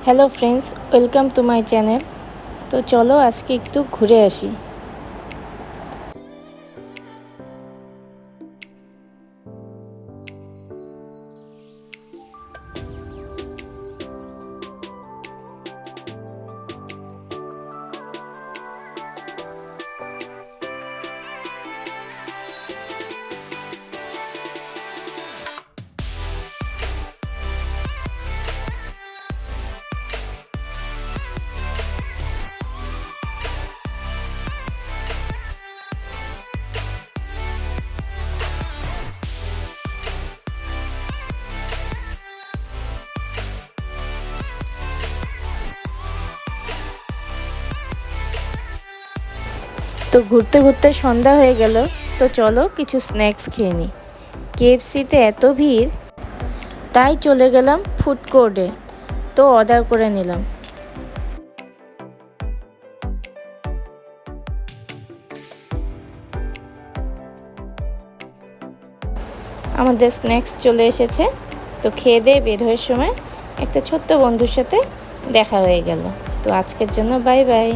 Hello friends, welcome to my channel. তো চলো আজকে একটু ঘুরে আসি। তো ঘুরতে ঘুরতে সন্ধ্যা হয়ে গেল। তো চলো কিছু স্ন্যাক্স খেয়ে নিই। কেএফসিতে এত ভিড়, তাই চলে গেলাম ফুড কোর্টে। তো অর্ডার করে নিলাম। আমাদের স্ন্যাক্স চলে এসেছে। তো খেয়ে দিয়ে বের হওয়ার সময় একটা ছোট্ট বন্ধুর সাথে দেখা হয়ে গেল। তো আজকের জন্য বাই বাই।